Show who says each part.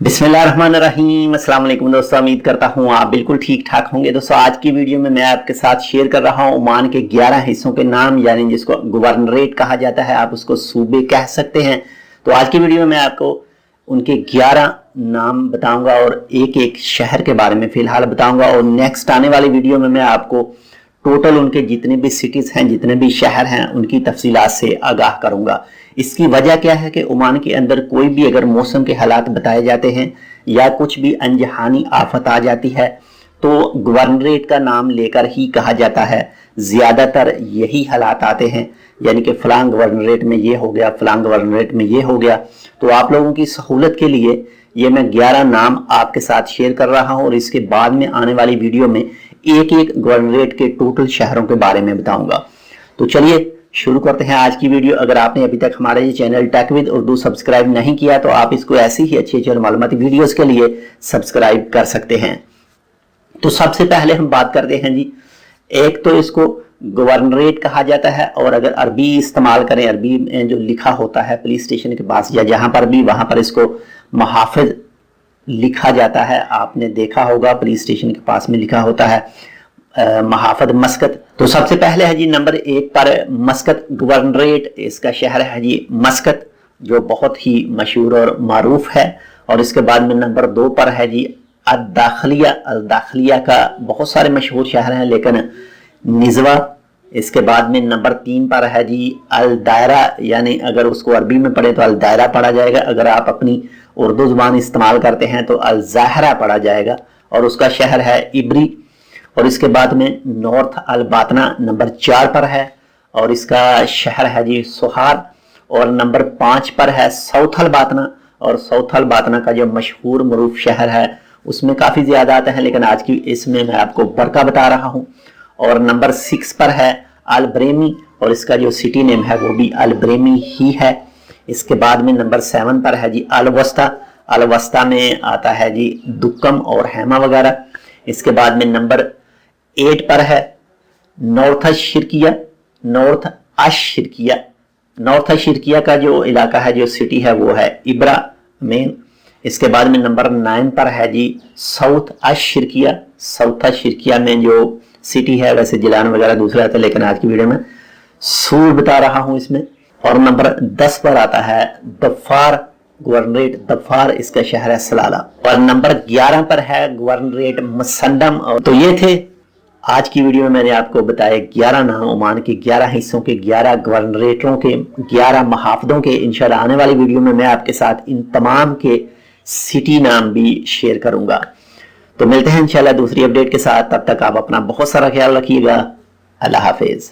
Speaker 1: बिस्मिल्लाहिर्रहमानिर्रहीम। अस्सलाम वालेकुम दोस्तों, उम्मीद करता हूँ आप बिल्कुल ठीक ठाक होंगे। दोस्तों आज की वीडियो में मैं आपके साथ शेयर कर रहा हूँ ओमान के 11 हिस्सों के नाम, यानी जिसको गवर्नरेट कहा जाता है, आप उसको सूबे कह सकते हैं। तो आज की वीडियो में मैं आपको उनके 11 नाम बताऊंगा और एक एक शहर के बारे में फिलहाल बताऊंगा, और नेक्स्ट आने वाली वीडियो में मैं आपको टोटल उनके जितने भी सिटीज हैं, जितने भी शहर हैं, उनकी तफसीलात से आगाह करूंगा। इसकी वजह क्या है कि ओमान के अंदर कोई भी अगर मौसम के हालात बताए जाते हैं या कुछ भी अनजहानी आफत आ जाती है तो गवर्नरेट का नाम लेकर ही कहा जाता है। ज्यादातर यही हालात आते हैं, यानी कि फलां गवर्नरेट में ये हो गया, फलां गवर्नरेट में ये हो गया। तो आप लोगों की सहूलत के लिए ये मैं 11 नाम आपके साथ शेयर कर रहा हूं, और इसके बाद में आने वाली वीडियो में एक एक गवर्नरेट के टोटल शहरों के बारे में बताऊंगा। तो चलिए शुरू करते हैं आज की वीडियो। अगर आपने अभी तक हमारे ये channel tech with Urdu subscribe नहीं किया तो आप इसको ऐसी ही अच्छी अच्छी मालूमाती वीडियोस के लिए सब्सक्राइब कर सकते हैं। तो सबसे पहले हम बात करते हैं जी, एक तो इसको गवर्नरेट कहा जाता है, और अगर अरबी इस्तेमाल करें, अरबी में जो लिखा होता है पुलिस स्टेशन के पास या जहां पर भी, वहां पर इसको मुहाफिज लिखा जाता है। आपने देखा होगा पुलिस स्टेशन के पास में लिखा होता है मुहाफिज मस्कत। तो सबसे पहले है जी नंबर 1 पर मस्कत गवर्नरेट, इसका शहर है जी मस्कत, जो बहुत ही मशहूर और मारूफ है। और इसके बाद में नंबर 2 पर है जी अल-दाखिलिया। अल-दाखिलिया का बहुत सारे मशहूर शहर हैं, लेकिन निज़वा। इसके बाद में नंबर 3 पर है जी अल-दायरा, यानी अगर उसको अरबी में पढ़े तो अल-दायरा पढ़ा जाएगा, अगर आप अपनी उर्दू जुबान इस्तेमाल करते हैं तो अल-ज़ाहरा पढ़ा जाएगा, और उसका शहर है इबरी। और इसके बाद में नॉर्थ अल-बातना नंबर 4 पर है, और इसका शहर है जी सुहार। और नंबर 5 पर है साउथ अल-बातना, और साउथ अल-बातना का जो मशहूर मरूफ शहर है उसमें काफ़ी ज़्यादा आते हैं, लेकिन आज की इसमें मैं आपको बरका बता रहा हूँ। और नंबर 6 पर है अल-ब्रेमी, और इसका जो सिटी नेम है वो भी अल-ब्रेमी ही है। इसके बाद में नंबर 7 पर है जी अल-वस्ता। अल-वस्ता में आता है जी दुक्कम और हैमा वगैरह। इसके बाद में नंबर 8 पर है नॉर्थ अशिरकिया। नॉर्थ अशिरकिया, नॉर्थ अशिरकिया का जो इलाका है, जो सिटी है, वो है इब्रा मेन। इसके बाद में नंबर 9 पर है जी साउथ अशिरकिया। साउथ अशिरकिया में जो सिटी है, वैसे जिलान वगैरह दूसरा आता है, लेकिन आज की वीडियो में सूर बता रहा हूं इसमें। और नंबर 10 पर आता है धोफार गवर्नरेट। धोफार इसका शहर है सलाला। और नंबर 11 पर है गवर्नरेट मुसंदम। तो ये थे आज की वीडियो में मैंने आपको बताया 11 नाम, ओमान के 11 हिस्सों के 11 गवर्नरेटों के 11 मुहाफिजों के। इंशाल्लाह आने वाली वीडियो में मैं आपके साथ इन तमाम के सिटी नाम भी शेयर करूंगा। तो मिलते हैं इंशाल्लाह दूसरी अपडेट के साथ, तब तक आप अपना बहुत सारा ख्याल रखिएगा। अल्लाह हाफिज।